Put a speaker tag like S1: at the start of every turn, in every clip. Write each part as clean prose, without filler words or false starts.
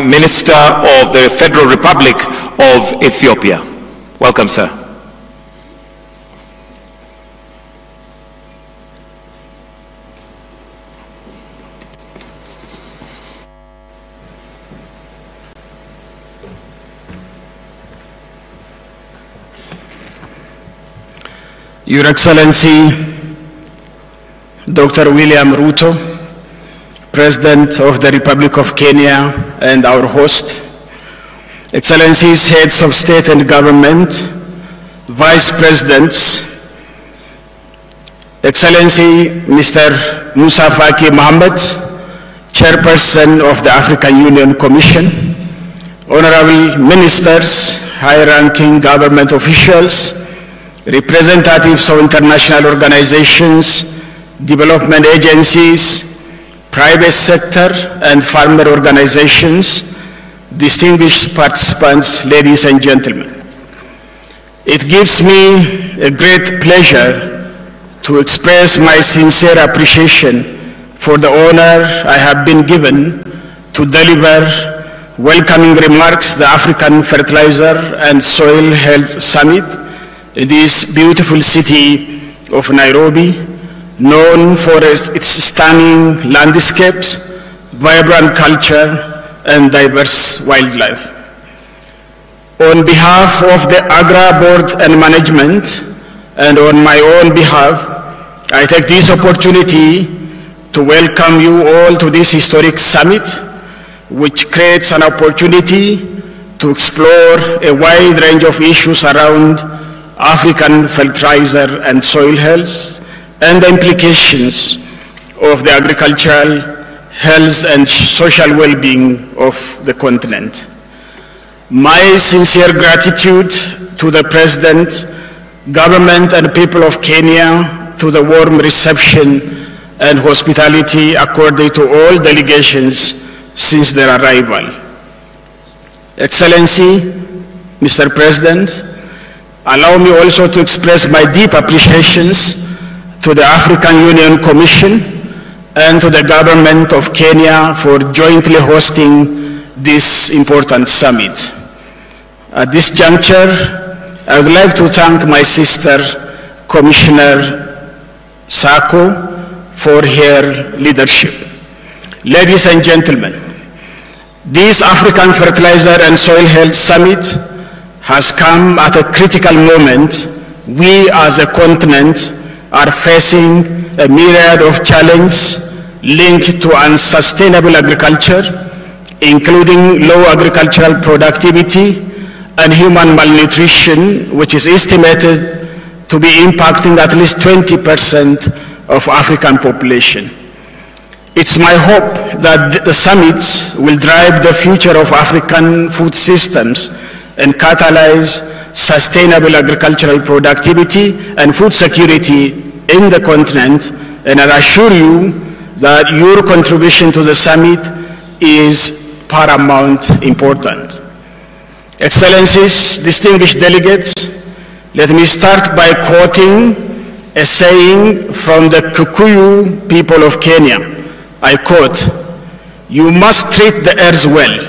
S1: Prime Minister of the Federal Republic of Ethiopia. Welcome, sir.
S2: Your Excellency, Dr. William Ruto, President of the Republic of Kenya and our host, Excellencies, Heads of State and Government, Vice Presidents, Excellency Mr. Musa Faki Mohammed, Chairperson of the African Union Commission, Honorable Ministers, high-ranking government officials, representatives of international organizations, development agencies, private sector and farmer organizations, distinguished participants, ladies and gentlemen. It gives me a great pleasure to express my sincere appreciation for the honor I have been given to deliver welcoming remarks at the African Fertilizer and Soil Health Summit in this beautiful city of Nairobi, known for its stunning landscapes, vibrant culture, and diverse wildlife. On behalf of the Agra Board and Management, and on my own behalf, I take this opportunity to welcome you all to this historic summit, which creates an opportunity to explore a wide range of issues around African fertilizer and soil health and the implications of the agricultural, health and social well-being of the continent. My sincere gratitude to the President, government and people of Kenya to the warm reception and hospitality accorded to all delegations since their arrival. Excellency, Mr. President, allow me also to express my deep appreciations to the African Union Commission and to the government of Kenya for jointly hosting this important summit. At this juncture, I would like to thank my sister, Commissioner Sako, for her leadership. Ladies and gentlemen, this African Fertilizer and Soil Health Summit has come at a critical moment. We as a continent are facing a myriad of challenges linked to unsustainable agriculture, including low agricultural productivity and human malnutrition, which is estimated to be impacting at least 20% of African population. It's my hope that the summits will drive the future of African food systems and catalyze sustainable agricultural productivity and food security in the continent, and I assure you that your contribution to the summit is paramount important. Excellencies, distinguished delegates, let me start by quoting a saying from the Kikuyu people of Kenya. I quote, "You must treat the earth well.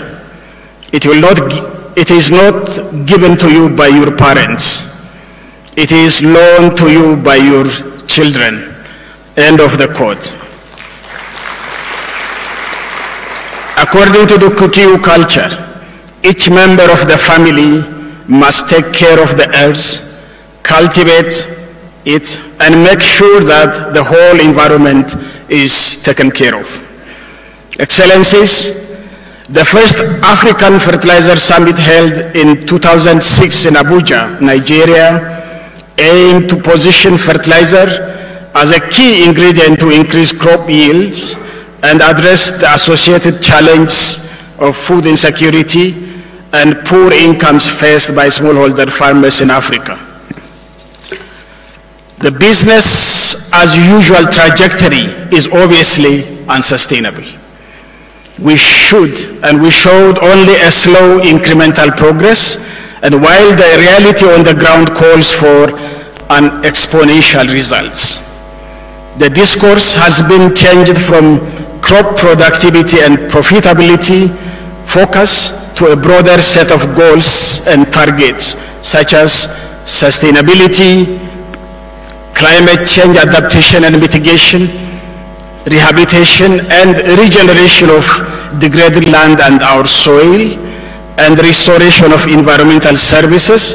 S2: It is not given to you by your parents. It is loaned to you by your children." End of the quote. According to the Kikuyu culture, each member of the family must take care of the earth, cultivate it, and make sure that the whole environment is taken care of. Excellencies, the first African Fertilizer Summit held in 2006 in Abuja, Nigeria, aimed to position fertilizer as a key ingredient to increase crop yields and address the associated challenges of food insecurity and poor incomes faced by smallholder farmers in Africa. The business as usual trajectory is obviously unsustainable. We should and we showed only a slow incremental progress, and while the reality on the ground calls for an exponential results. The discourse has been changed from crop productivity and profitability focus to a broader set of goals and targets, such as sustainability, climate change adaptation and mitigation, rehabilitation and regeneration of degraded land and our soil, and restoration of environmental services,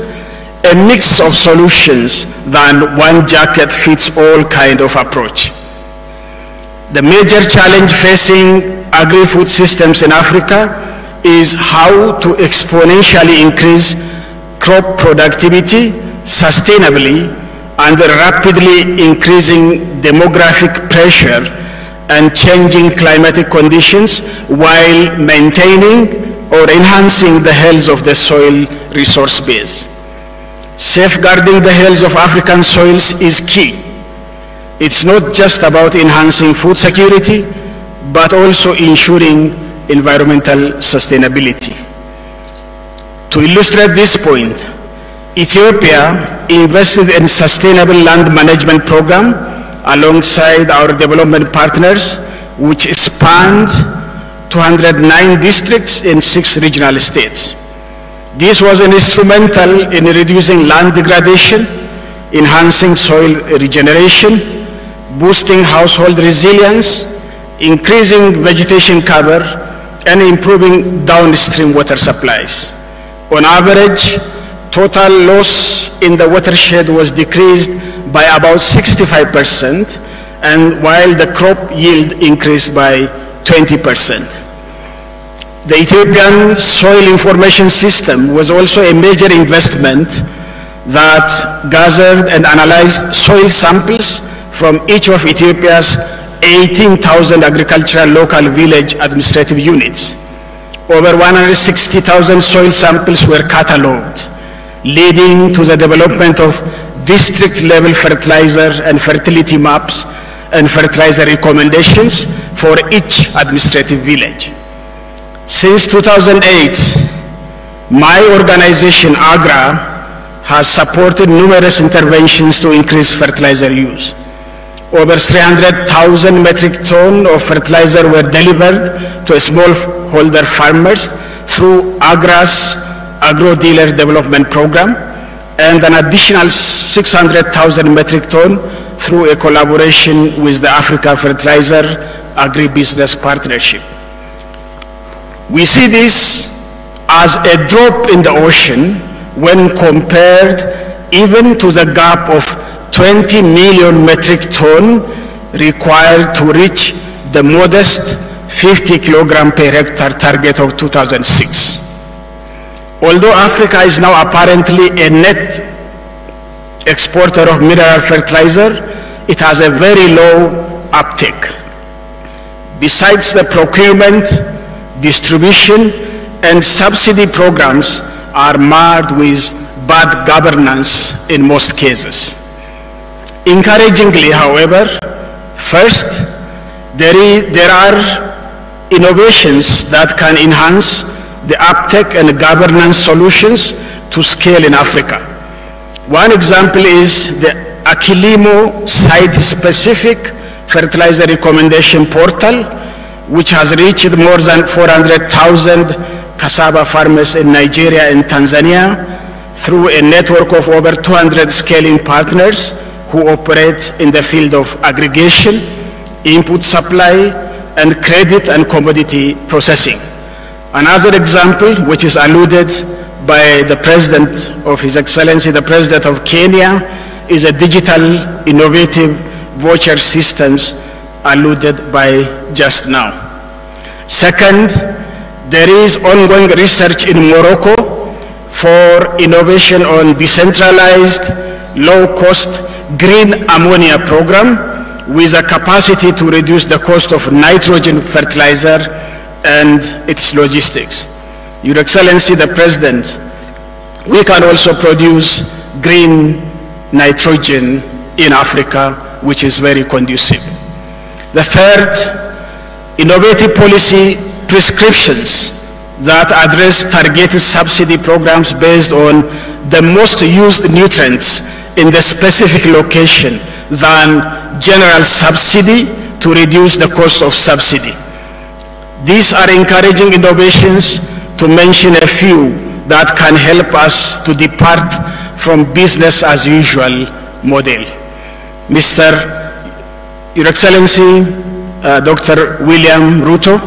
S2: a mix of solutions than one jacket fits all kind of approach. The major challenge facing agri-food systems in Africa is how to exponentially increase crop productivity sustainably under rapidly increasing demographic pressure and changing climatic conditions while maintaining or enhancing the health of the soil resource base. Safeguarding the health of African soils is key. It's not just about enhancing food security, but also ensuring environmental sustainability. To illustrate this point, Ethiopia invested in sustainable land management program alongside our development partners, which spanned 209 districts in 6 regional states. This was instrumental in reducing land degradation, enhancing soil regeneration, boosting household resilience, increasing vegetation cover, and improving downstream water supplies. On average, total loss in the watershed was decreased by about 65%, and while the crop yield increased by 20%. The Ethiopian Soil Information System was also a major investment that gathered and analyzed soil samples from each of Ethiopia's 18,000 agricultural local village administrative units. Over 160,000 soil samples were catalogued, leading to the development of district-level fertilizer and fertility maps and fertilizer recommendations for each administrative village. Since 2008, my organization, AGRA, has supported numerous interventions to increase fertilizer use. Over 300,000 metric tons of fertilizer were delivered to smallholder farmers through AGRA's Agro-Dealer Development Program, and an additional 600,000 metric tons through a collaboration with the Africa Fertilizer Agribusiness Partnership. We see this as a drop in the ocean when compared even to the gap of 20 million metric tons required to reach the modest 50 kilogram per hectare target of 2006. Although Africa is now apparently a net exporter of mineral fertilizer, it has a very low uptake. Besides, the procurement, distribution, and subsidy programs are marred with bad governance in most cases. Encouragingly, however, first, there are innovations that can enhance the uptake and governance solutions to scale in Africa. One example is the Akilimo site-specific fertilizer recommendation portal, which has reached more than 400,000 cassava farmers in Nigeria and Tanzania through a network of over 200 scaling partners who operate in the field of aggregation, input supply, and credit and commodity processing. Another example, which is alluded by the President of His Excellency, the President of Kenya, is a digital innovative voucher systems alluded by just now. Second, there is ongoing research in Morocco for innovation on decentralized, low-cost green ammonia program with a capacity to reduce the cost of nitrogen fertilizer and its logistics. Your Excellency, the President, we can also produce green nitrogen in Africa, which is very conducive. The third, innovative policy prescriptions that address targeted subsidy programs based on the most used nutrients in the specific location than general subsidy to reduce the cost of subsidy. These are encouraging innovations to mention a few that can help us to depart from business as usual model. Your Excellency, Dr. William Ruto,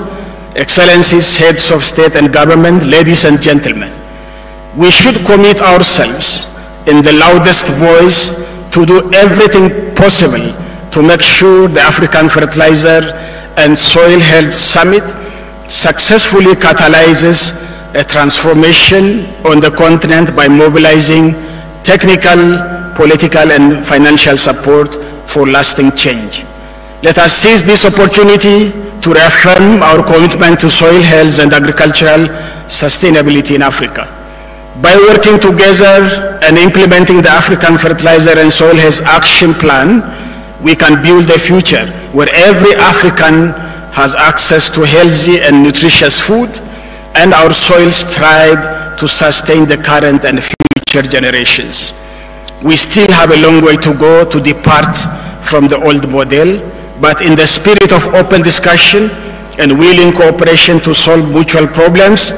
S2: Excellencies, Heads of State and Government, ladies and gentlemen, we should commit ourselves in the loudest voice to do everything possible to make sure the African Fertilizer and Soil Health Summit successfully catalyzes a transformation on the continent by mobilizing technical, political, and financial support for lasting change. Let us seize this opportunity to reaffirm our commitment to soil health and agricultural sustainability in Africa. By working together and implementing the African Fertilizer and Soil Health Action Plan, we can build a future where every African has access to healthy and nutritious food, and our soils thrive to sustain the current and future generations. We still have a long way to go to depart from the old model, but in the spirit of open discussion and willing cooperation to solve mutual problems,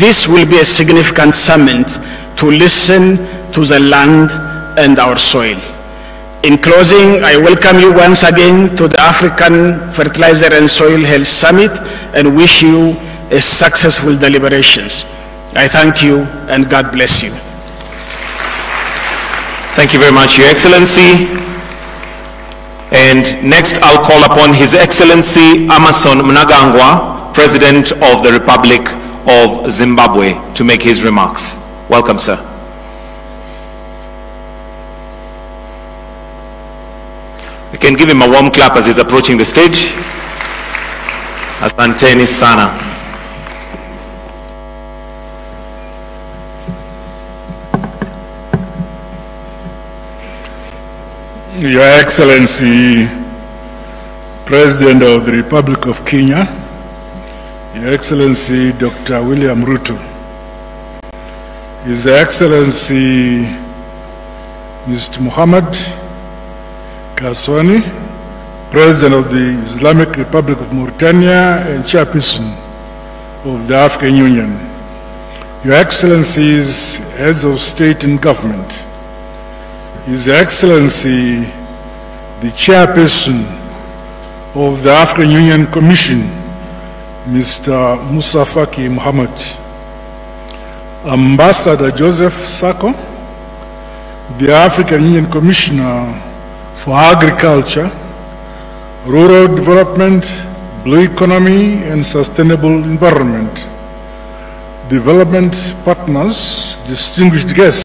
S2: this will be a significant summit to listen to the land and our soil. In closing, I welcome you once again to the African Fertilizer and Soil Health Summit and wish you a successful deliberations. I thank you and God bless you.
S1: Thank you very much, Your Excellency. And next I'll call upon His Excellency Emmerson Mnangagwa, President of the Republic of Zimbabwe, to make his remarks. Welcome, sir. We can give him a warm clap as he's approaching the stage. Asanteni sana.
S3: Your Excellency, President of the Republic of Kenya, Your Excellency Dr. William Ruto, His Excellency Mr. Mohamed Kaswani, President of the Islamic Republic of Mauritania and Chairperson of the African Union, Your Excellencies, Heads of State and Government, His Excellency, the Chairperson of the African Union Commission, Mr. Moussa Faki Mohamed, Ambassador Joseph Sako, the African Union Commissioner for Agriculture, Rural Development, Blue Economy and Sustainable Environment, Development Partners, distinguished guests,